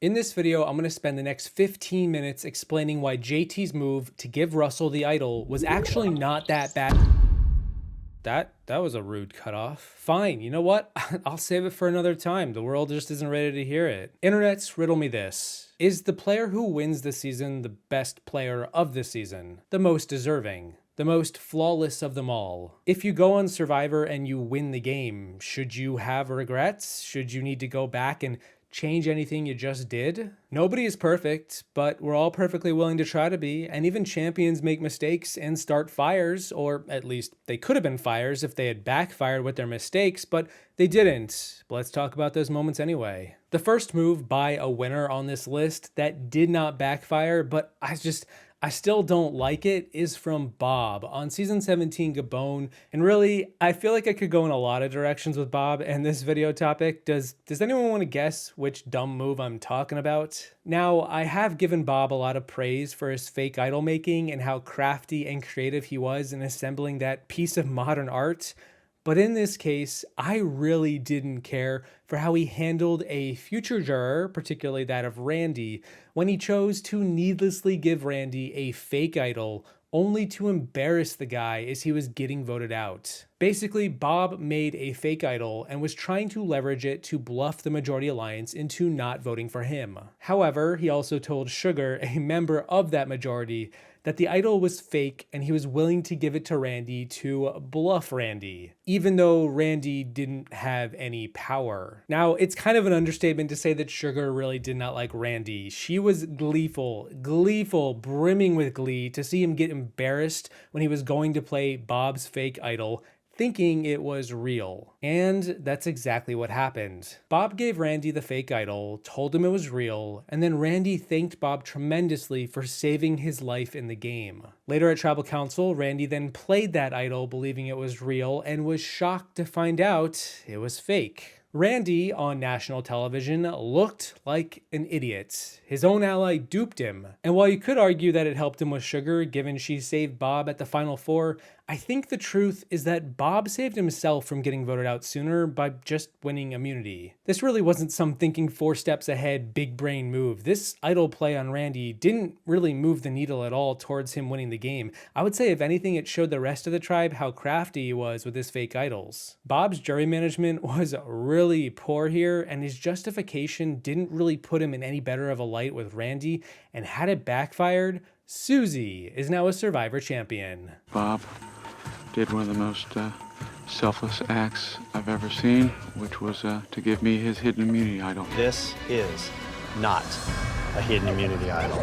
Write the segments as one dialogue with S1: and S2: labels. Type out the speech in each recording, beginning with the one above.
S1: In this video, I'm going to spend the next 15 minutes explaining why JT's move to give Russell the idol was actually not that bad. That was a rude cutoff. Fine, you know what? I'll save it for another time. The world just isn't ready to hear it. Internets, riddle me this. Is the player who wins the season the best player of the season? The most deserving? The most flawless of them all? If you go on Survivor and you win the game, should you have regrets? Should you need to go back and change anything you just did? Nobody is perfect, but we're all perfectly willing to try to be, and even champions make mistakes and start fires, or at least they could have been fires if they had backfired with their mistakes, but they didn't. Let's talk about those moments anyway. The first move by a winner on this list that did not backfire, but I still don't like it, is from Bob on season 17 Gabon. And really, I feel like I could go in a lot of directions with Bob and this video topic. Does anyone want to guess which dumb move I'm talking about? Now, I have given Bob a lot of praise for his fake idol making and how crafty and creative he was in assembling that piece of modern art. But in this case, I really didn't care for how he handled a future juror, particularly that of Randy, when he chose to needlessly give Randy a fake idol only to embarrass the guy as he was getting voted out. Basically, Bob made a fake idol and was trying to leverage it to bluff the majority alliance into not voting for him. However, he also told Sugar, a member of that majority, that the idol was fake and he was willing to give it to Randy to bluff Randy, even though Randy didn't have any power. Now, it's kind of an understatement to say that Sugar really did not like Randy. She was gleeful, brimming with glee to see him get embarrassed when he was going to play Bob's fake idol, thinking it was real. And that's exactly what happened. Bob gave Randy the fake idol, told him it was real, and then Randy thanked Bob tremendously for saving his life in the game. Later at Tribal Council, Randy then played that idol believing it was real and was shocked to find out it was fake. Randy, on national television, looked like an idiot. His own ally duped him. And while you could argue that it helped him with Sugar, given she saved Bob at the Final Four, I think the truth is that Bob saved himself from getting voted out sooner by just winning immunity. This really wasn't some thinking 4 steps ahead, big brain move. This idol play on Randy didn't really move the needle at all towards him winning the game. I would say if anything, it showed the rest of the tribe how crafty he was with his fake idols. Bob's jury management was really poor here, and his justification didn't really put him in any better of a light with Randy, and had it backfired, Susie is now a Survivor champion.
S2: Bob did one of the most selfless acts I've ever seen, which was to give me his hidden immunity idol.
S3: This is not a hidden immunity idol.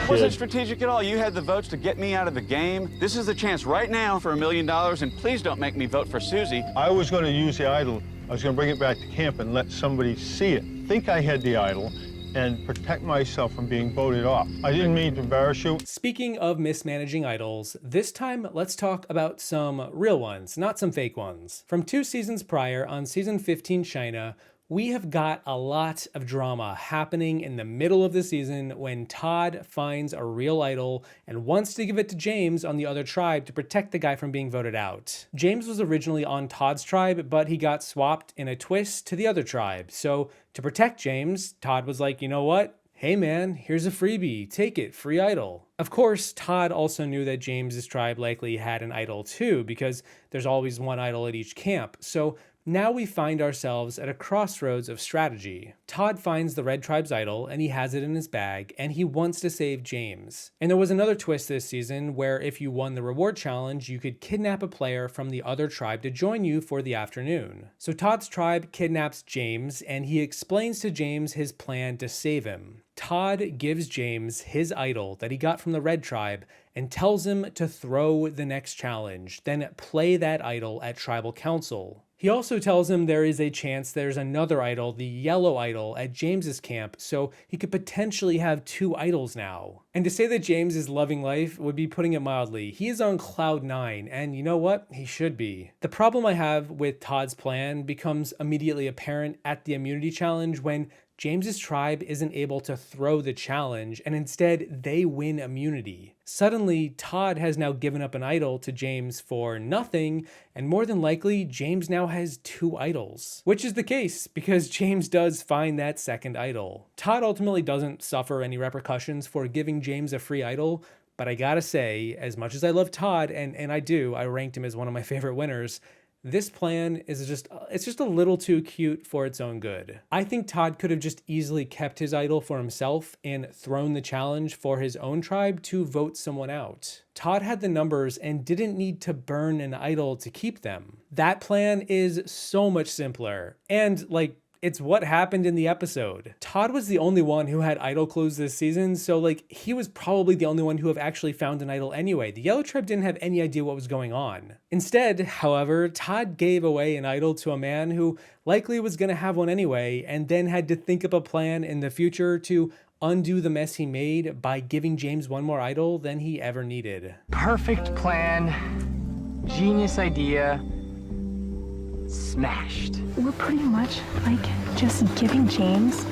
S4: Wasn't strategic at all. You had the votes to get me out of the game. This is the chance right now for $1 million, and please don't make me vote for Susie.
S5: I was going to use the idol. I was going to bring it back to camp and let somebody see it, think I had the idol, and protect myself from being voted off. I didn't mean to embarrass you.
S1: Speaking of mismanaging idols, this time let's talk about some real ones, not some fake ones. From 2 seasons prior, on season 15 China, we have got a lot of drama happening in the middle of the season when Todd finds a real idol and wants to give it to James on the other tribe to protect the guy from being voted out. James was originally on Todd's tribe, but he got swapped in a twist to the other tribe. So to protect James, Todd was like, you know what? Hey man, here's a freebie, take it, free idol. Of course, Todd also knew that James's tribe likely had an idol too, because there's always one idol at each camp. So now we find ourselves at a crossroads of strategy. Todd finds the Red Tribe's idol and he has it in his bag and he wants to save James. And there was another twist this season where if you won the reward challenge, you could kidnap a player from the other tribe to join you for the afternoon. So Todd's tribe kidnaps James and he explains to James his plan to save him. Todd gives James his idol that he got from the Red Tribe and tells him to throw the next challenge, then play that idol at Tribal Council. He also tells him there is a chance there's another idol, the yellow idol, at James's camp, so he could potentially have 2 idols now. And to say that James is loving life would be putting it mildly. He is on cloud 9, and you know what? He should be. The problem I have with Todd's plan becomes immediately apparent at the immunity challenge when James's tribe isn't able to throw the challenge, and instead they win immunity. Suddenly, Todd has now given up an idol to James for nothing, and more than likely, James now has 2 idols. Which is the case, because James does find that second idol. Todd ultimately doesn't suffer any repercussions for giving James a free idol, but I gotta say, as much as I love Todd, and I do, I ranked him as one of my favorite winners, this plan is just a little too cute for its own good. I think Todd could have just easily kept his idol for himself and thrown the challenge for his own tribe to vote someone out. Todd had the numbers and didn't need to burn an idol to keep them. That plan is so much simpler. And it's what happened in the episode. Todd was the only one who had idol clues this season, so he was probably the only one who have actually found an idol anyway. The Yellow Tribe didn't have any idea what was going on. Instead, however, Todd gave away an idol to a man who likely was gonna have one anyway, and then had to think up a plan in the future to undo the mess he made by giving James one more idol than he ever needed.
S6: Perfect plan, genius idea, smashed.
S7: We're pretty much just giving James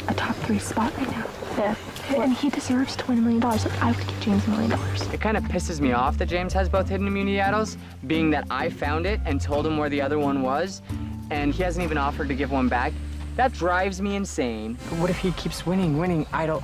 S7: a top 3 spot right now. Yeah. And he deserves to win $1 million. I would give James $1 million.
S6: It kind of pisses me off that James has both hidden immunity idols, being that I found it and told him where the other one was, and he hasn't even offered to give one back. That drives me insane. But what if he keeps winning, idol?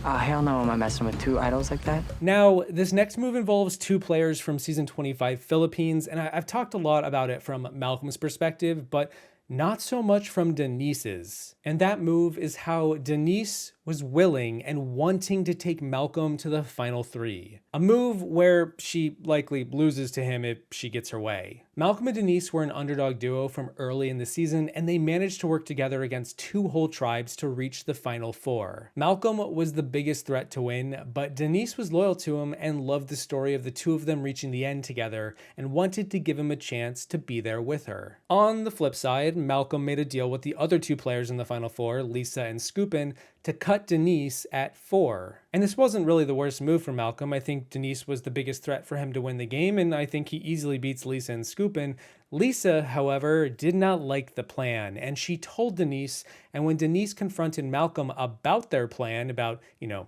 S6: Hell no, am I messing with 2 idols like that?
S1: Now, this next move involves 2 players from season 25 Philippines, and I've talked a lot about it from Malcolm's perspective, but not so much from Denise's. And that move is how Denise was willing and wanting to take Malcolm to the final 3. A move where she likely loses to him if she gets her way. Malcolm and Denise were an underdog duo from early in the season, and they managed to work together against 2 whole tribes to reach the final 4. Malcolm was the biggest threat to win, but Denise was loyal to him and loved the story of the 2 of them reaching the end together and wanted to give him a chance to be there with her. On the flip side, Malcolm made a deal with the other 2 players in the final 4, Lisa and Scoopin, to cut Denise at 4. And this wasn't really the worst move for Malcolm. I think Denise was the biggest threat for him to win the game, and I think he easily beats Lisa and Scoopin. Lisa, however, did not like the plan, and she told Denise, and when Denise confronted Malcolm about their plan, about,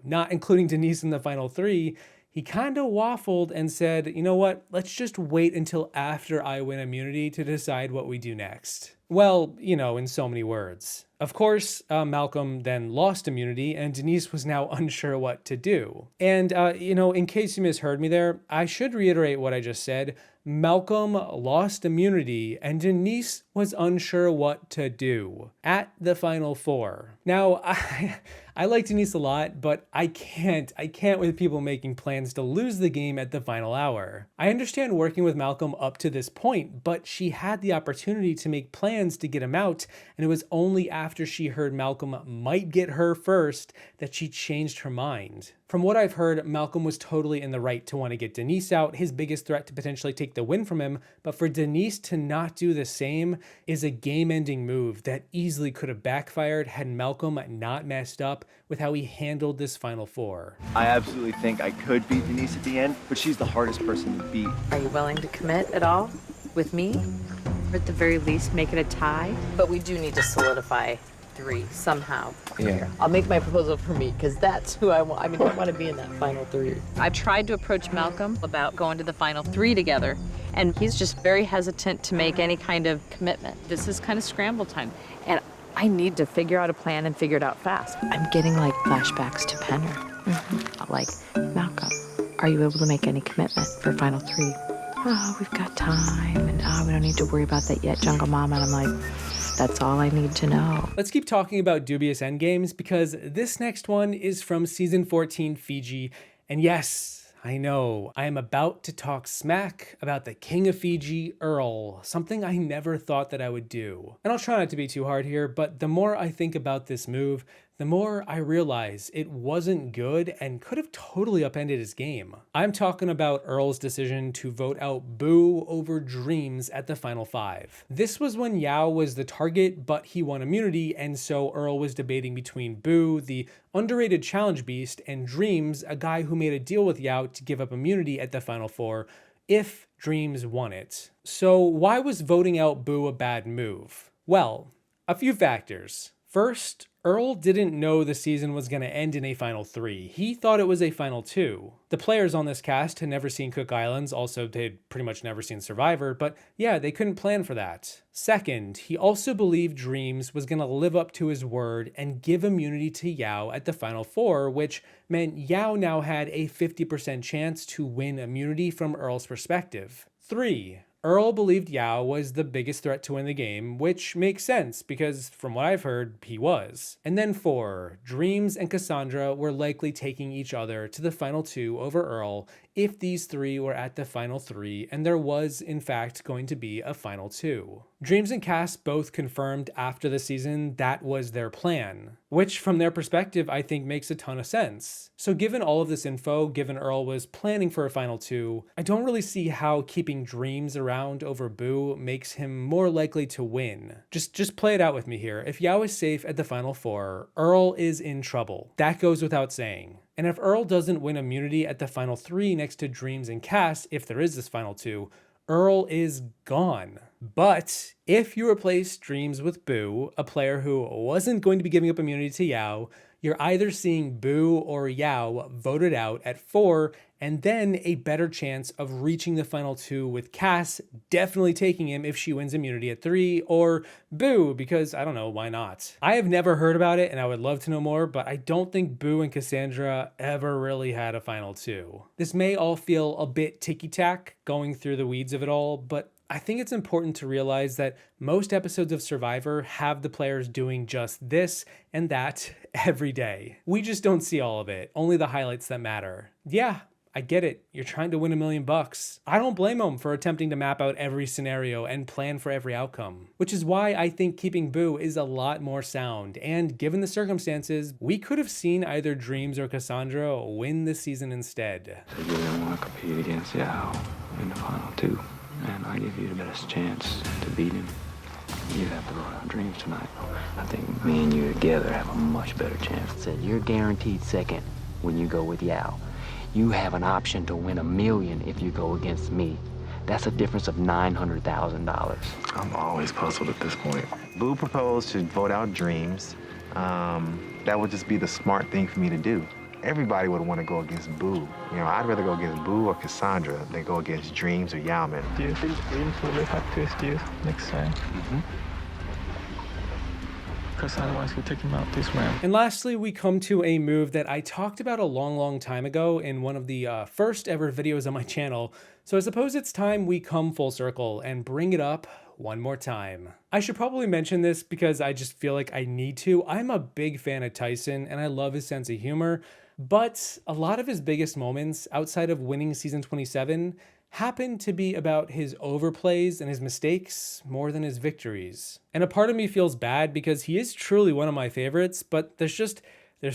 S1: not including Denise in the final 3, he kind of waffled and said, you know what, let's just wait until after I win immunity to decide what we do next. Well, in so many words. Of course, Malcolm then lost immunity, and Denise was now unsure what to do. And, in case you misheard me there, I should reiterate what I just said. Malcolm lost immunity, and Denise was unsure what to do at the final 4. Now, I like Denise a lot, but I can't with people making plans to lose the game at the final hour. I understand working with Malcolm up to this point, but she had the opportunity to make plans to get him out, and it was only after she heard Malcolm might get her first that she changed her mind. From what I've heard, Malcolm was totally in the right to want to get Denise out, his biggest threat to potentially take the win from him, but for Denise to not do the same is a game-ending move that easily could have backfired had Malcolm not messed up with how he handled this final 4.
S8: I absolutely think I could beat Denise at the end, but she's the hardest person to beat.
S9: Are you willing to commit at all with me? Or at the very least, make it a tie? But we do need to solidify 3 somehow.
S8: Yeah.
S9: I'll make my proposal for me, because that's who I want. I want to be in that final 3. I've tried to approach Malcolm about going to the final 3 together, and he's just very hesitant to make any kind of commitment. This is kind of scramble time, and I need to figure out a plan and figure it out fast. I'm getting flashbacks to Penner. Malcolm, are you able to make any commitment for final 3? Oh, we've got time, and we don't need to worry about that yet, Jungle Mom. And I'm like, that's all I need to know.
S1: Let's keep talking about dubious endgames, because this next one is from season 14 Fiji, and yes, I know, I am about to talk smack about the King of Fiji, Earl, something I never thought that I would do. And I'll try not to be too hard here, but the more I think about this move, the more I realize it wasn't good and could have totally upended his game. I'm talking about Earl's decision to vote out Boo over Dreams at the final 5. This was when Yao was the target, but he won immunity, and so Earl was debating between Boo, the underrated challenge beast, and Dreams, a guy who made a deal with Yao to give up immunity at the final 4 if Dreams won it. So why was voting out Boo a bad move? Well, a few factors. First, Earl didn't know the season was going to end in a final 3. He thought it was a final 2. The players on this cast had never seen Cook Islands, also they'd pretty much never seen Survivor, but yeah, they couldn't plan for that. Second, he also believed Dreams was going to live up to his word and give immunity to Yao at the final 4, which meant Yao now had a 50% chance to win immunity from Earl's perspective. 3. Earl believed Yao was the biggest threat to win the game, which makes sense because from what I've heard, he was. And then 4, Dreams and Cassandra were likely taking each other to the final 2 over Earl if these 3 were at the final 3 and there was in fact going to be a final 2. Dreams and Cass both confirmed after the season that was their plan, which from their perspective I think makes a ton of sense. So given all of this info, given Earl was planning for a final 2, I don't really see how keeping Dreams around over Boo makes him more likely to win. Just play it out with me here. If Yao is safe at the final 4, Earl is in trouble. That goes without saying. And if Earl doesn't win immunity at the final 3 next to Dreams and Cass, if there is this final 2, Earl is gone. But if you replace Dreams with Boo, a player who wasn't going to be giving up immunity to Yao, you're either seeing Boo or Yao voted out at 4, and then a better chance of reaching the final 2 with Cass definitely taking him if she wins immunity at 3, or Boo, because I don't know, why not? I have never heard about it and I would love to know more, but I don't think Boo and Cassandra ever really had a final 2. This may all feel a bit ticky-tack going through the weeds of it all, but I think it's important to realize that most episodes of Survivor have the players doing just this and that every day. We just don't see all of it, only the highlights that matter. Yeah, I get it. You're trying to win $1 million. I don't blame them for attempting to map out every scenario and plan for every outcome, which is why I think keeping Boo is a lot more sound. And given the circumstances, we could have seen either Dreams or Cassandra win this season instead.
S2: So you don't want to compete against Yao in the final 2, and I give you the best chance to beat him. You have to vote out Dreams tonight. I think me and you together have a much better chance.
S6: So you're guaranteed second when you go with Yao. You have an option to win $1 million if you go against me. That's a difference of $900,000.
S10: I'm always puzzled at this point. Boo proposed to vote out Dreams. That would just be the smart thing for me to do. Everybody would want to go against Boo. You know, I'd rather go against Boo or Cassandra than go against Dreams or Yao-Man.
S11: Do you think Dreams will live up to his dues next time? Because otherwise we'll take him out this round.
S1: And lastly, we come to a move that I talked about a long time ago in one of the first ever videos on my channel. So I suppose it's time we come full circle and bring it up one more time. I should probably mention this because I just feel like I need to. I'm a big fan of Tyson and I love his sense of humor, but a lot of his biggest moments outside of winning season 27 happen to be about his overplays and his mistakes more than his victories. And a part of me feels bad because he is truly one of my favorites, but there's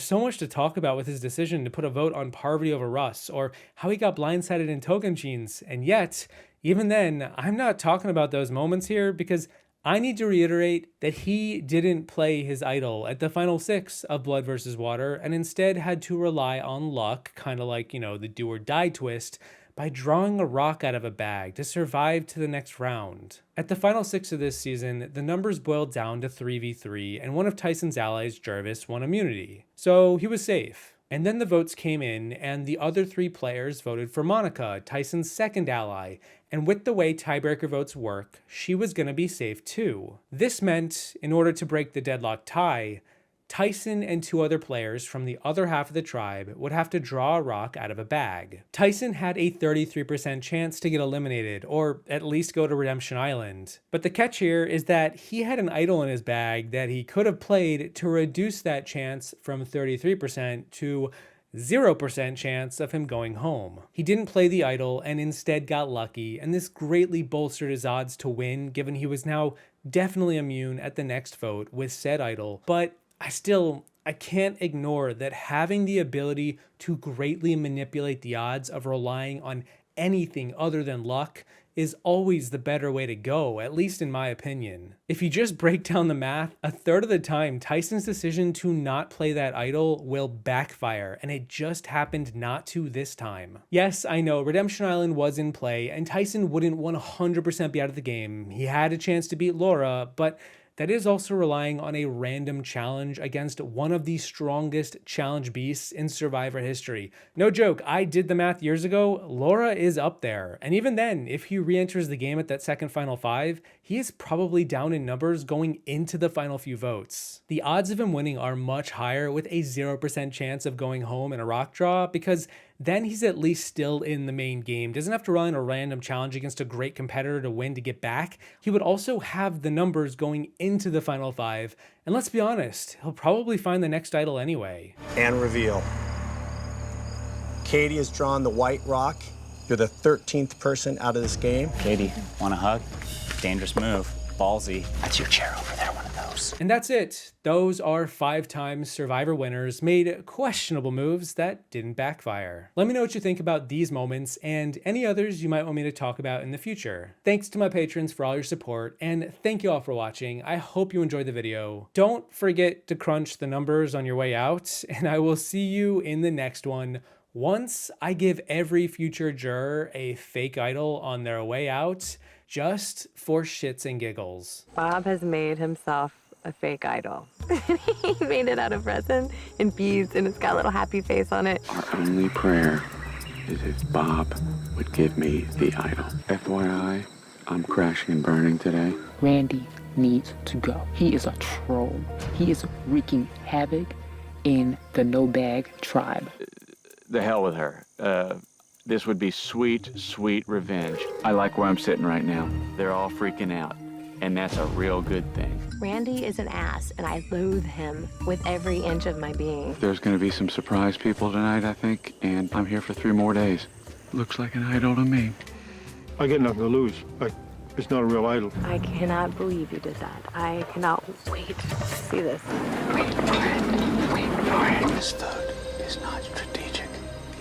S1: so much to talk about with his decision to put a vote on Parvati over Russ, or how he got blindsided in Tocantins. And yet, even then, I'm not talking about those moments here because I need to reiterate that he didn't play his idol at the final 6 of Blood vs. Water and instead had to rely on luck, kind of like, you know, the do or die twist, by drawing a rock out of a bag to survive to the next round. At the final 6 of this season, the numbers boiled down to 3v3, and one of Tyson's allies, Jarvis, won immunity. So he was safe. And then the votes came in, and the other 3 players voted for Monica, Tyson's second ally, and with the way tiebreaker votes work, she was going to be safe too. This meant, in order to break the deadlock tie, Tyson and 2 other players from the other half of the tribe would have to draw a rock out of a bag. Tyson had a 33% chance to get eliminated, or at least go to Redemption Island. But the catch here is that he had an idol in his bag that he could have played to reduce that chance from 33% to 0% chance of him going home. He didn't play the idol and instead got lucky, and this greatly bolstered his odds to win, given he was now definitely immune at the next vote with said idol. But I can't ignore that having the ability to greatly manipulate the odds of relying on anything other than luck is always the better way to go, at least in my opinion. If you just break down the math, a third of the time, Tyson's decision to not play that idol will backfire, and it just happened not to this time. Yes, I know, Redemption Island was in play, and Tyson wouldn't 100% be out of the game. He had a chance to beat Laura, but that is also relying on a random challenge against one of the strongest challenge beasts in Survivor history. No joke, I did the math years ago, Laura is up there. And even then, if he re-enters the game at that second final 5, he is probably down in numbers going into the final few votes. The odds of him winning are much higher with a 0% chance of going home in a rock draw, because then he's at least still in the main game. Doesn't have to run a random challenge against a great competitor to win to get back. He would also have the numbers going into the final 5. And let's be honest, he'll probably find the next idol anyway.
S12: And reveal. Katie has drawn the white rock. You're the 13th person out of this game.
S3: Katie, want a hug? Dangerous move. Ballsy. That's your chair over there, one of those.
S1: And that's it. Those are 5-time Survivor winners made questionable moves that didn't backfire. Let me know what you think about these moments and any others you might want me to talk about in the future. Thanks to my patrons for all your support, and thank you all for watching. I hope you enjoyed the video. Don't forget to crunch the numbers on your way out, and I will see you in the next one. Once I give every future juror a fake idol on their way out, just for shits and giggles.
S13: Bob has made himself a fake idol. He made it out of resin and beads, and it's got a little happy face on it.
S2: Our only prayer is if Bob would give me the idol. FYI, I'm crashing and burning today.
S14: Randy needs to go. He is a troll. He is wreaking havoc in the no-bag tribe.
S4: The hell with her. This would be sweet, sweet revenge. I like where I'm sitting right now. They're all freaking out, and that's a real good thing.
S13: Randy is an ass, and I loathe him with every inch of my being.
S2: There's gonna be some surprise people tonight, I think, and I'm here for 3 more days. Looks like an idol to me.
S5: I got nothing to lose. It's not a real idol.
S13: I cannot believe you did that. I cannot wait to see this.
S2: Wait for it. Wait for it. This vote is not strategic.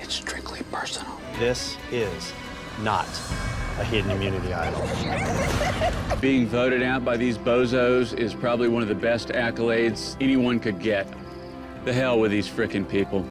S2: It's strictly personal.
S3: This is not a hidden immunity idol.
S4: Being voted out by these bozos is probably one of the best accolades anyone could get. The hell with these frickin' people.